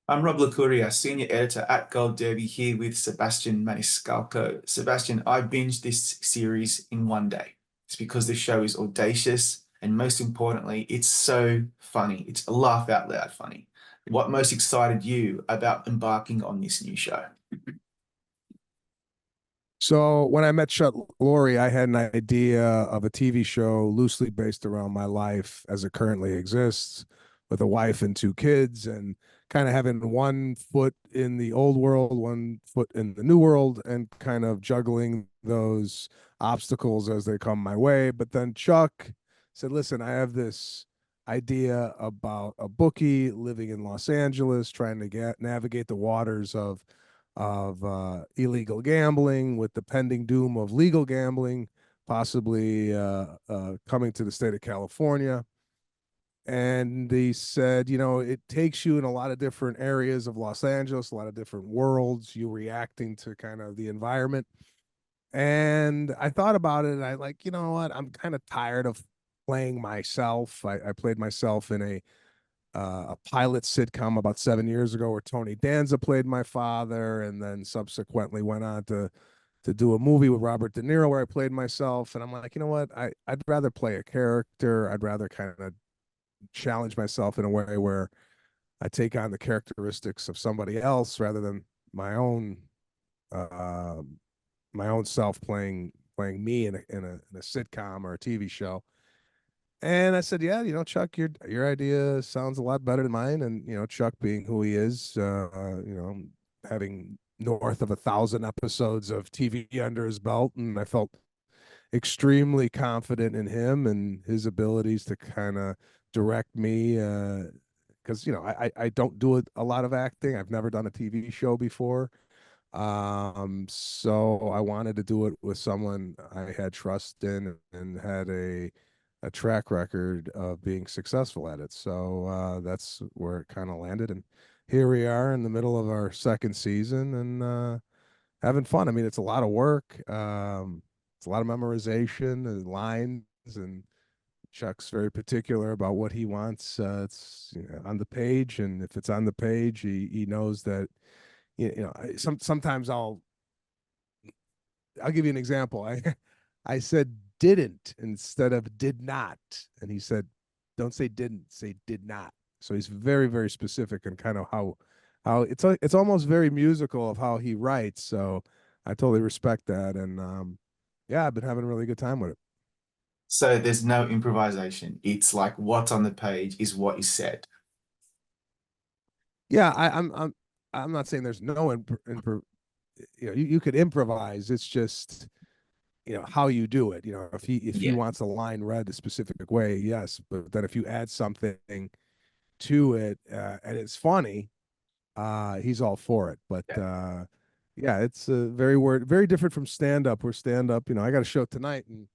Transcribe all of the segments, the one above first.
I'm Rob Licuria, Senior Editor at Gold Derby, here with Sebastian Maniscalco. Sebastian, I binged this series in one day. It's because this show is audacious and most importantly, it's so funny. It's a laugh out loud funny. What most excited you about embarking on this new show? So when I met Chuck Lorre, I had an idea of a TV show loosely based around my life as it currently exists, with a wife and two kids, and kind of having one foot in the old world, one foot in the new world, and kind of juggling those obstacles as they come my way. But then Chuck said, "Listen, I have this idea about a bookie living in Los Angeles, trying to get navigate the waters of illegal gambling with the pending doom of legal gambling, possibly coming to the state of California." And they said, it takes you in a lot of different areas of Los Angeles, a lot of different worlds, you reacting to kind of the environment. And I thought about it and I like, you know what? I'm kind of tired of playing myself. I played myself in a pilot sitcom about 7 years ago where Tony Danza played my father, and then subsequently went on to do a movie with Robert De Niro where I played myself. And I'm like, you know what? I'd rather play a character. I'd rather kind of challenge myself in a way where I take on the characteristics of somebody else rather than my own uh, my own self playing me in a sitcom or a TV show. And I said, yeah, Chuck, your idea sounds a lot better than mine. And Chuck being who he is, having north of 1,000 episodes of TV under his belt, and I felt extremely confident in him and his abilities to kind of direct me. Because I don't do a lot of acting. I've never done a TV show before. So I wanted to do it with someone I had trust in and had a track record of being successful at it. So that's where it kind of landed. And here we are in the middle of our second season and having fun. I mean, it's a lot of work. It's a lot of memorization and lines, and Chuck's very particular about what he wants. It's on the page, and if it's on the page, he knows that. Sometimes I'll give you an example. I said didn't instead of did not, and he said, "Don't say didn't, say did not." So he's very very specific and kind of how it's almost very musical of how he writes. So I totally respect that, and yeah, I've been having a really good time with it. So there's no improvisation. It's like what's on the page is what is said. Yeah, I'm not saying there's no you could improvise. It's just how you do it. If he Yeah. wants a line read a specific way, yes, but then if you add something to it and it's funny, he's all for it. But Yeah. yeah, it's very different from stand up. Where stand up, I got a show tonight and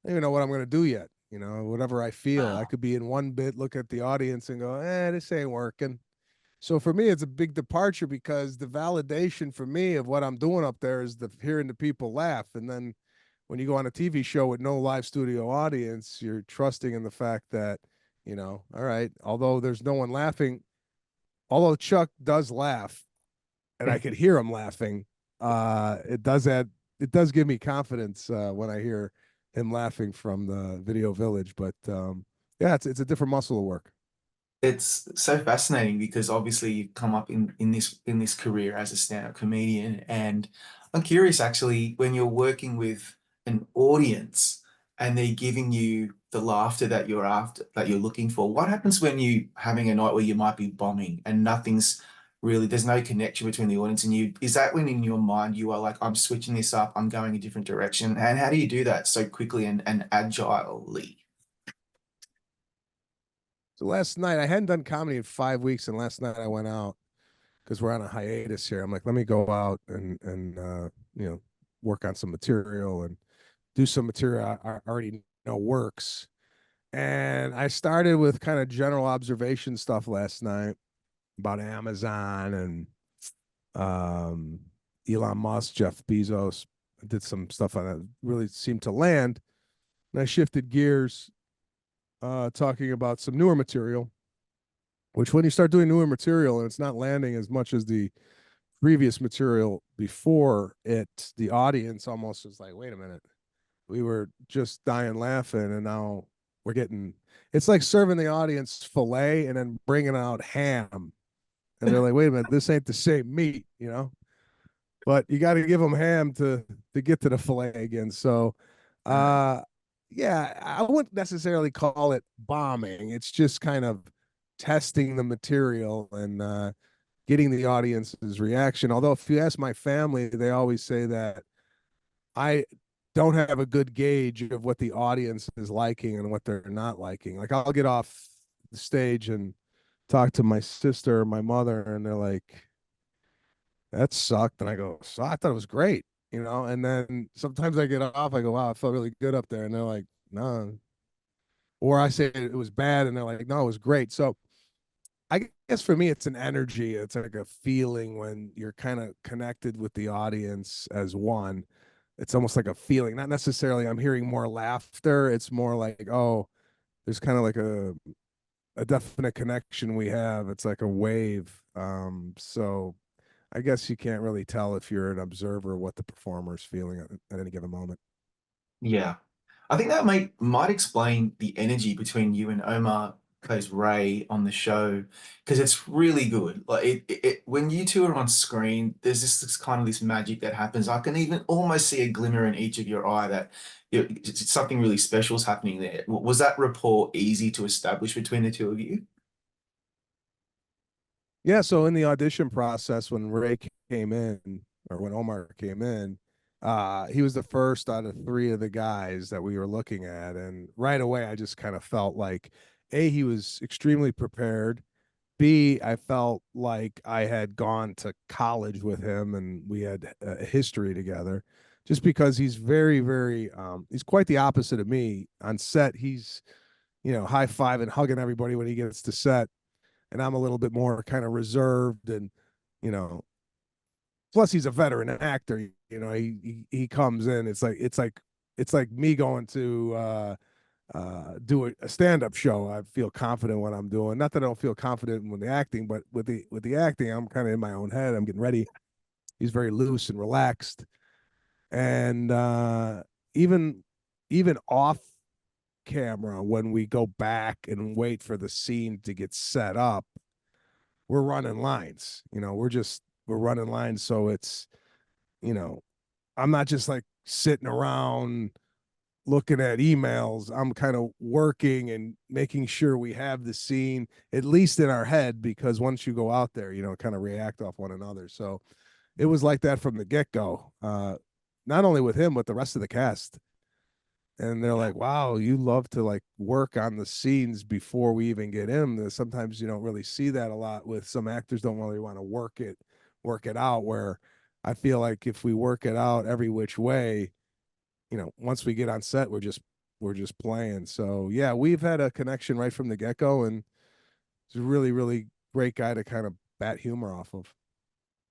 I don't even know what I'm going to do yet. Whatever I feel, I Wow. could be in one bit, look at the audience and go, this ain't working. So for me, it's a big departure because the validation for me of what I'm doing up there is hearing the people laugh. And then when you go on a TV show with no live studio audience, you're trusting in the fact that, all right, although there's no one laughing, although Chuck does laugh and I could hear him laughing, it does give me confidence when I hear him laughing from the video village. But yeah, it's a different muscle to work. It's so fascinating because obviously you've come up in this career as a stand-up comedian, and I'm curious actually when you're working with an audience and they're giving you the laughter that you're after, that you're looking for. What happens when you having a night where you might be bombing and nothing's really, there's no connection between the audience and you? Is that when in your mind you are like, I'm switching this up, I'm going a different direction? And how do you do that so quickly and agilely? So last night I hadn't done comedy in 5 weeks, and last night I went out because we're on a hiatus here. I'm like, let me go out and work on some material and do some material I already know works. And I started with kind of general observation stuff last night about Amazon and um, Elon Musk, Jeff Bezos. I did some stuff on that really seemed to land. And I shifted gears, talking about some newer material which when you start doing newer material and it's not landing as much as the previous material before it, the audience almost is like, wait a minute, we were just dying laughing and now we're getting, it's like serving the audience filet and then bringing out ham. And they're like, wait a minute, this ain't the same meat, you know? But you got to give them ham to get to the filet again. So, Right. uh, yeah, I wouldn't necessarily call it bombing. It's just kind of testing the material and getting the audience's reaction. Although, if you ask my family, they always say that I don't have a good gauge of what the audience is liking and what they're not liking. Like, I'll get off the stage and talk to my sister or my mother, and they're like, that sucked. And I go, so I thought it was great, you know? And then sometimes I get off, I go, wow, I felt really good up there. And they're like, no. Or I say it was bad, and they're like, no, it was great. So I guess for me, it's an energy. It's like a feeling when you're kind of connected with the audience as one. It's almost like a feeling, not necessarily I'm hearing more laughter. It's more like, oh, there's kind of like a definite connection we have. It's like a wave. So I guess you can't really tell if you're an observer what the performer is feeling at any given moment. Yeah. I think that might explain the energy between you and Omar plays Ray on the show because it's really good. Like when you two are on screen, there's this kind of this magic that happens. I can even almost see a glimmer in each of your eye that something really special is happening there. Was that rapport easy to establish between the two of you? Yeah, so in the audition process, when Ray came in, or when Omar came in, he was the first out of three of the guys that we were looking at. And right away, I just kind of felt like, A, he was extremely prepared. B, I felt like I had gone to college with him and we had a history together just because he's very, very, he's quite the opposite of me on set. He's, high five and hugging everybody when he gets to set. And I'm a little bit more kind of reserved and, you know, plus he's a veteran actor. He comes in. It's like me going to do a stand-up show. I feel confident when I'm doing. Not that I don't feel confident when the acting, but with the acting, I'm kind of in my own head. I'm getting ready. He's very loose and relaxed, and even even off camera when we go back and wait for the scene to get set up, we're running lines. We're running lines, so it's you know I'm not just like sitting around looking at emails. I'm kind of working and making sure we have the scene at least in our head because once you go out there, kind of react off one another. So it was like that from the get go. Not only with him, but the rest of the cast. And they're Yeah. like, wow, you love to like work on the scenes before we even get in. Sometimes you don't really see that a lot with some actors don't really want to work it out where I feel like if we work it out every which way, once we get on set, we're just playing. So yeah, we've had a connection right from the get go, and it's a really, really great guy to kind of bat humor off of.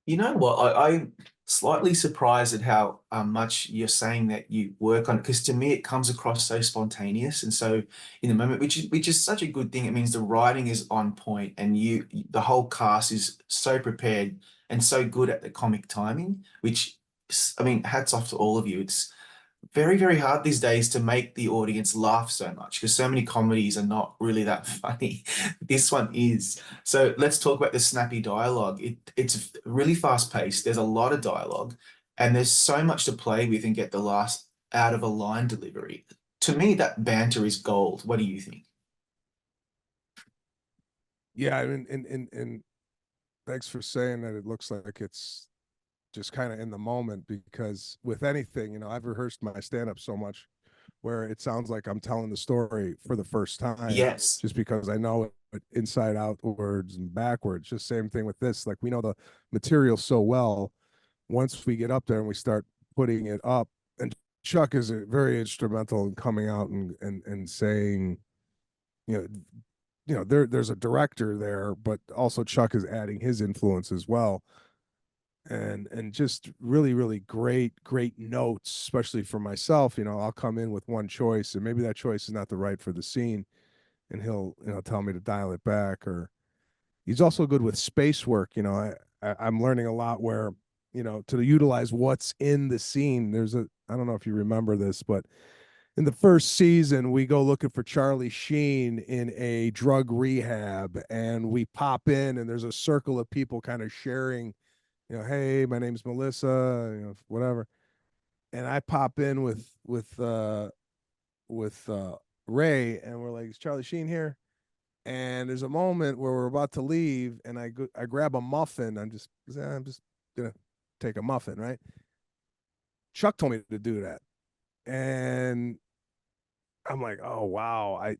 You know what? I'm slightly surprised at how much you're saying that you work on it, because to me it comes across so spontaneous and so in the moment, which is such a good thing. It means the writing is on point and the whole cast is so prepared and so good at the comic timing, which I mean, hats off to all of you. It's very, very hard these days to make the audience laugh so much because so many comedies are not really that funny. This one is. So let's talk about the snappy dialogue. It's really fast paced. There's a lot of dialogue, and there's so much to play with and get the last out of a line delivery. To me, that banter is gold. What do you think? Yeah, and thanks for saying that. It looks like it's just kind of in the moment because with anything, I've rehearsed my stand up so much where it sounds like I'm telling the story for the first time Yes. just because I know it inside outwards and backwards. Just same thing with this. Like we know the material so well. Once we get up there and we start putting it up, and Chuck is very instrumental in coming out and saying, you know, there's a director there, but also Chuck is adding his influence as well and just really really great notes, especially for myself. I'll come in with one choice and maybe that choice is not the right for the scene, and he'll tell me to dial it back, or He's also good with space work. I'm learning a lot where, to utilize what's in the scene. I don't know if you remember this, but in the first season, we go looking for Charlie Sheen in a drug rehab, and we pop in, and there's a circle of people kind of sharing, hey, my name's Melissa, whatever. And I pop in with Ray, and we're like, is Charlie Sheen here? And there's a moment where we're about to leave, and I grab a muffin. I'm just gonna take a muffin, right? Chuck told me to do that, and I'm like, oh wow, I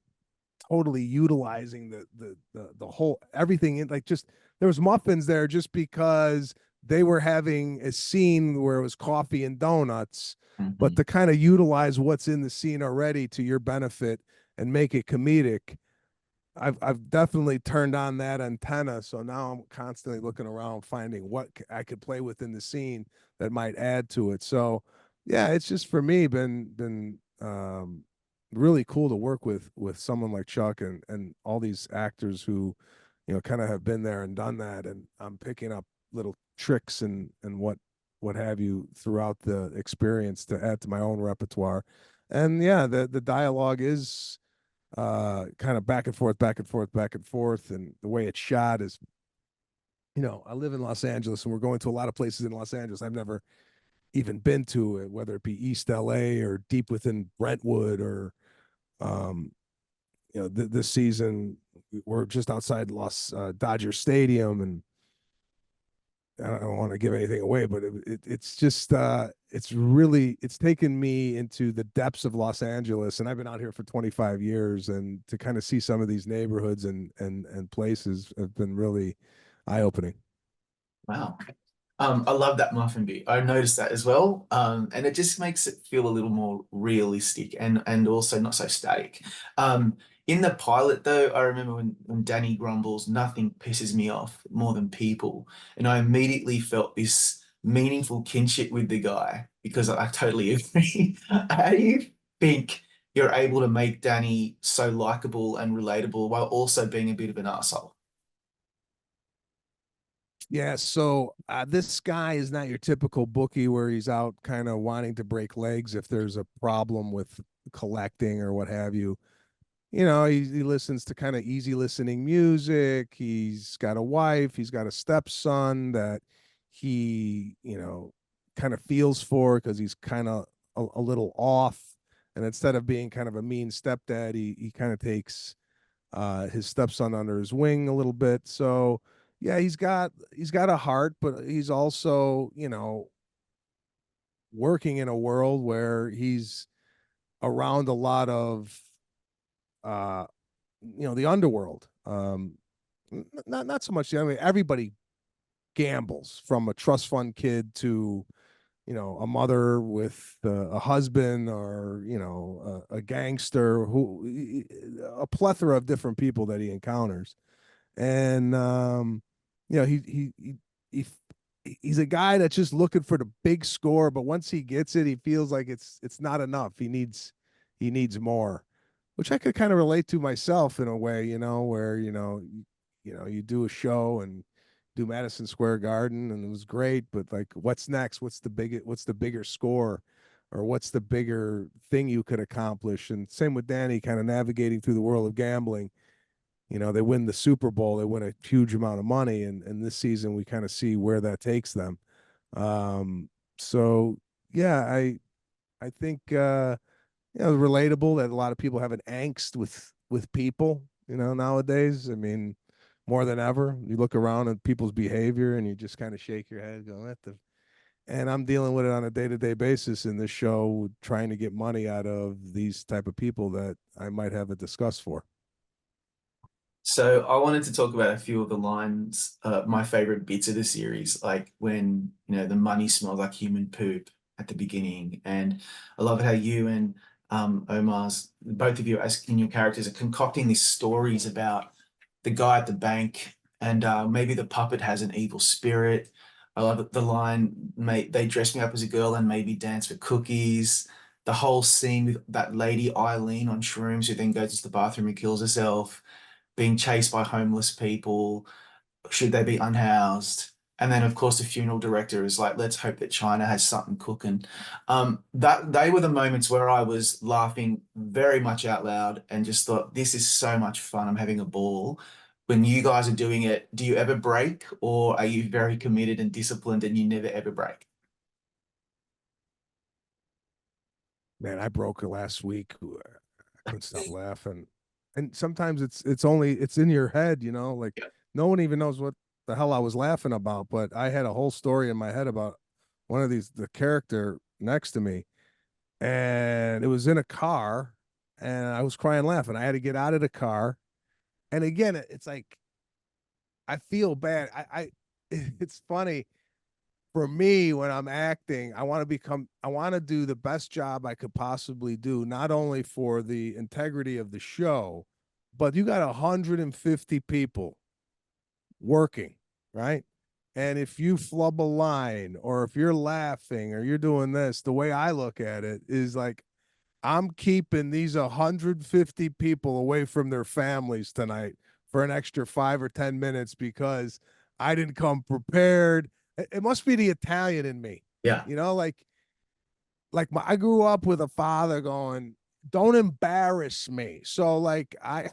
totally utilizing the whole everything in, like, just there was muffins there just because they were having a scene where it was coffee and donuts, but Mhm. to kind of utilize what's in the scene already to your benefit and make it comedic. I've definitely turned on that antenna, so now I'm constantly looking around, finding what I could play with in the scene that might add to it. So, yeah, it's just for me been really cool to work with someone like Chuck and all these actors who, kind of have been there and done that, and I'm picking up little tricks and what have you throughout the experience to add to my own repertoire. And yeah, the dialogue is kind of back and forth, back and forth, back and forth. And the way it's shot is, I live in Los Angeles, and we're going to a lot of places in Los Angeles I've never even been to, whether it be East LA or deep within Brentwood or, um, this season we're just outside Los Dodger Stadium, and I don't want to give anything away, but it's just it's taken me into the depths of Los Angeles, and I've been out here for 25 years, and to kind of see some of these neighborhoods and places have been really eye opening. Wow. I love that muffin bit. I noticed that as well. And it just makes it feel a little more realistic and also not so static. In the pilot though, I remember when Danny grumbles, nothing pisses me off more than people. And I immediately felt this meaningful kinship with the guy because I totally agree. How do you think you're able to make Danny so likable and relatable while also being a bit of an asshole? Yeah, so this guy is not your typical bookie where he's out kind of wanting to break legs if there's a problem with collecting or what have you. He listens to kind of easy listening music. He's got a wife, he's got a stepson that he, kind of feels for because he's kind of a little off. And instead of being kind of a mean stepdad, he kind of takes his stepson under his wing a little bit. So yeah, he's got a heart, but he's also, working in a world where he's around a lot of uh the underworld. Not so much. I mean, everybody gambles, from a trust fund kid to, a mother with a husband, or a gangster, who a plethora of different people that he encounters. And you know he he's a guy that's just looking for the big score, but once he gets it, he feels like it's not enough. He needs more, which I could kind of relate to myself in a way, where you do a show and do Madison Square Garden, and it was great, but like, what's next? What's the bigger score, or what's the bigger thing you could accomplish? And same with Danny, kind of navigating through the world of gambling. They win the Super Bowl, they win a huge amount of money, and this season we kind of see where that takes them. Um, so yeah, I think relatable that a lot of people have an angst with people, nowadays. I mean, more than ever. You look around at people's behavior and you just kind of shake your head, go, what the. And I'm dealing with it on a day-to-day basis in this show, trying to get money out of these type of people that I might have a disgust for. So I wanted to talk about a few of the lines, my favorite bits of the series, like when, the money smells like human poop at the beginning. And I love how you and Omar's, both of you as in your characters, are concocting these stories about the guy at the bank, and maybe the puppet has an evil spirit. I love it, the line, mate, they dress me up as a girl and maybe dance for cookies. The whole scene with that lady Eileen on shrooms who then goes to the bathroom and kills herself, being chased by homeless people. should they be unhoused? And then, of course, the funeral director is like, let's hope that China has something cooking. That they were the moments where I was laughing very much out loud and just thought, this is so much fun. I'm having a ball. When you guys are doing it, do you ever break, or are you very committed and disciplined and you never ever break? Man, I broke it last week. I couldn't stop laughing. And sometimes it's only it's in your head, you know, like Yeah. no one even knows what the hell I was laughing about, but I had a whole story in my head about one of these the character next to me, and it was in a car, and I was crying laughing. I had to get out of the car. And again, it's like I feel bad. It's funny for me when I'm acting, I want to do the best job I could possibly do, not only for the integrity of the show, but you got 150 people working, right? And if you flub a line or if you're laughing or you're doing this, the way I look at it is like I'm keeping these 150 people away from their families tonight for an extra 5 or 10 minutes because I didn't come prepared. It must be the Italian in me, Yeah. you know, I grew up with a father going, "Don't embarrass me." So like I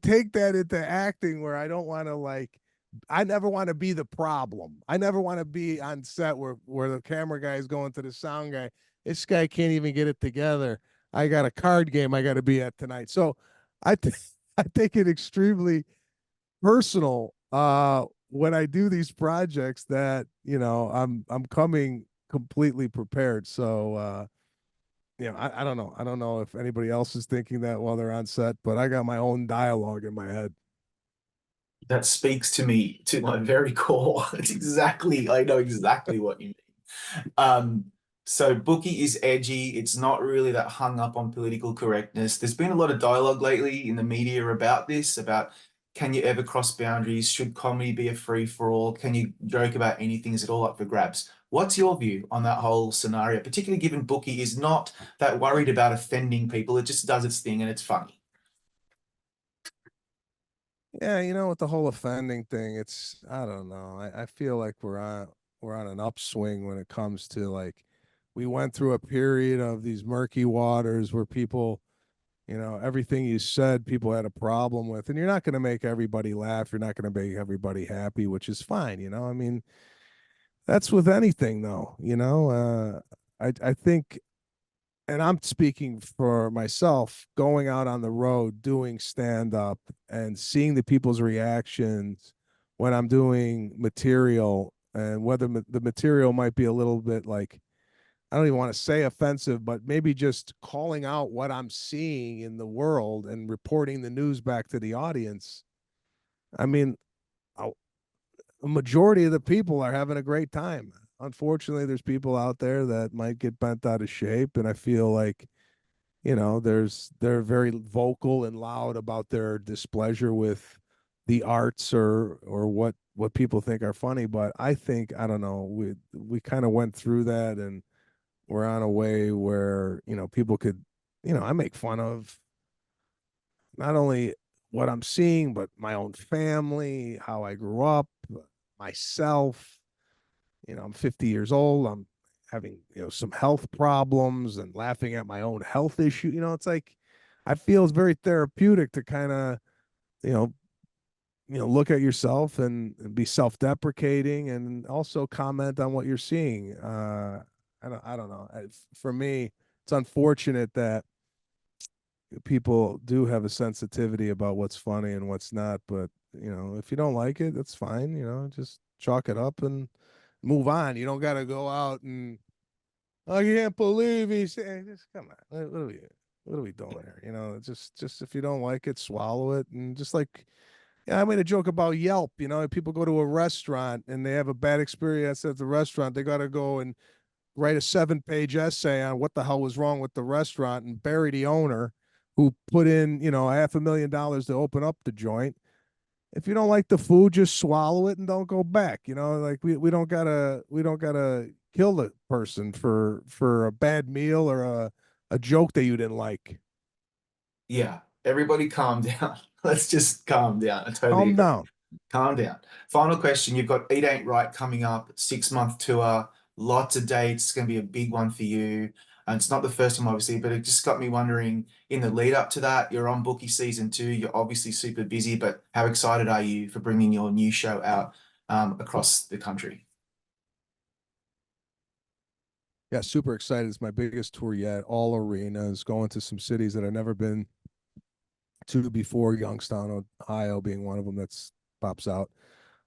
take that into acting where I don't want to like I never want to be the problem. I never want to be on set where the camera guy is going to the sound guy. This guy can't even get it together. I got a card game I got to be at tonight. So I take it extremely personal when I do these projects that, you know, I'm coming completely prepared. So I don't know. I don't know if anybody else is thinking that while they're on set, but I got my own dialogue in my head. That speaks to me to my very core. It's exactly, I know exactly what you mean. So Bookie is edgy. It's not really that hung up on political correctness. There's been a lot of dialogue lately in the media about this, about can you ever cross boundaries? Should comedy be a free for all? Can you joke about anything? Is it all up for grabs? What's your view on that whole scenario, particularly given Bookie is not that worried about offending people? It just does its thing and it's funny. Yeah, you know, with the whole offending thing, it's I don't know. I feel like we're on an upswing when it comes to like we went through a period of these murky waters where people, you know, everything you said people had a problem with, and you're not going to make everybody laugh, you're not going to make everybody happy, which is fine, you know. I mean, that's with anything though, you know. I think, and I'm speaking for myself, going out on the road, doing stand up and seeing the people's reactions when I'm doing material, and whether the material might be a little bit like, I don't even want to say offensive, but maybe just calling out what I'm seeing in the world and reporting the news back to the audience. I mean, a majority of the people are having a great time. Unfortunately, there's people out there that might get bent out of shape, and I feel like, you know, they're very vocal and loud about their displeasure with the arts or what people think are funny. But I think, I don't know, we kind of went through that, and we're on a way where, you know, people could, you know, I make fun of not only what I'm seeing but my own family, how I grew up, myself. You know, I'm 50 years old. I'm having, you know, some health problems and laughing at my own health issue. You know, it's like I feel it's very therapeutic to kind of, you know, look at yourself and be self-deprecating and also comment on what you're seeing. I don't know. For me, it's unfortunate that people do have a sensitivity about what's funny and what's not. But, you know, if you don't like it, that's fine. You know, just chalk it up and move on. You don't got to go out and I can't believe he's saying this. Come on, what are we doing here? You know, just if you don't like it, swallow it. And just like, yeah, I made a joke about Yelp. You know, people go to a restaurant and they have a bad experience at the restaurant. They got to go and write a 7 page essay on what the hell was wrong with the restaurant and bury the owner who put in, you know, $500,000 to open up the joint. If you don't like the food, just swallow it and don't go back. You know, like we don't gotta kill the person for a bad meal or a joke that you didn't like. Yeah. Everybody calm down. Let's just calm down. I totally Calm agree. down. Calm down. Final question. You've got Eat Ain't Right coming up, 6 month tour, lots of dates. It's going to be a big one for you. And it's not the first time, obviously, but it just got me wondering in the lead up to that, you're on Bookie season 2. You're obviously super busy, but how excited are you for bringing your new show out across the country? Yeah, super excited. It's my biggest tour yet. All arenas, going to some cities that I've never been to before. Youngstown, Ohio, being one of them that's pops out.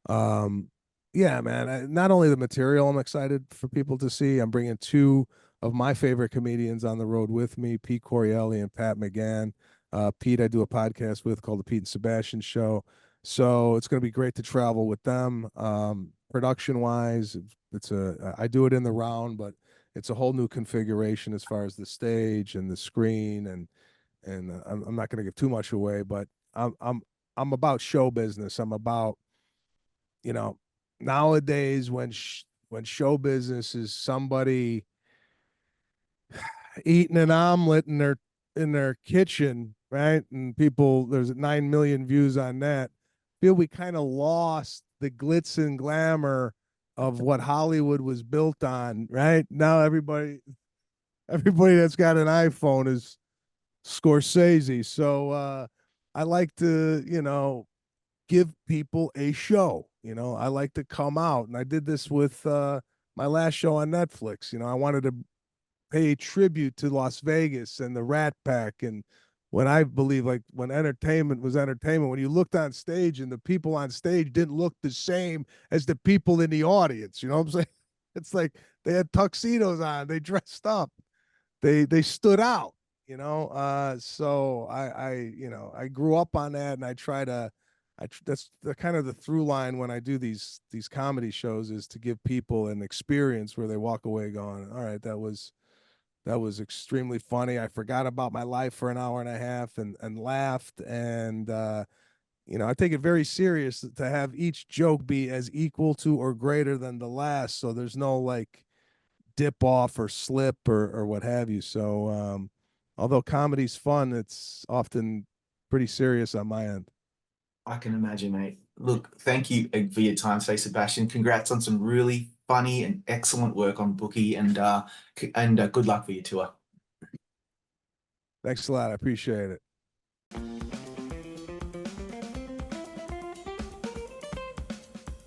Um, yeah, man. Not only the material I'm excited for people to see. I'm bringing two of my favorite comedians on the road with me, Pete Corielli and Pat McGann. Pete, I do a podcast with called the Pete and Sebastian Show. So it's going to be great to travel with them. Production wise, I do it in the round, but it's a whole new configuration as far as the stage and the screen and I'm not going to give too much away, but I'm about show business. I'm about, you know, nowadays when show business is somebody eating an omelet in their kitchen, right? And people, there's 9 million views on that. I feel we kind of lost the glitz and glamour of what Hollywood was built on, right? Now everybody that's got an iPhone is Scorsese. So I like to, give people a show. I like to come out, and I did this with my last show on Netflix. I wanted to pay tribute to Las Vegas and the Rat Pack, and when I believe like when entertainment was entertainment, when you looked on stage and the people on stage didn't look the same as the people in the audience. You know what I'm saying? It's like they had tuxedos on, they dressed up, they stood out. So I grew up on that, and I try to that's the kind of the through line when I do these comedy shows, is to give people an experience where they walk away going, all right, that was extremely funny. I forgot about my life for an hour and a half and laughed. And I take it very serious to have each joke be as equal to or greater than the last, so there's no like dip off or slip or what have you. So although comedy's fun, it's often pretty serious on my end. I can imagine, mate. Look, thank you for your time today, Sebastian. Congrats on some really funny and excellent work on Bookie, and good luck for your tour. Thanks a lot. I appreciate it.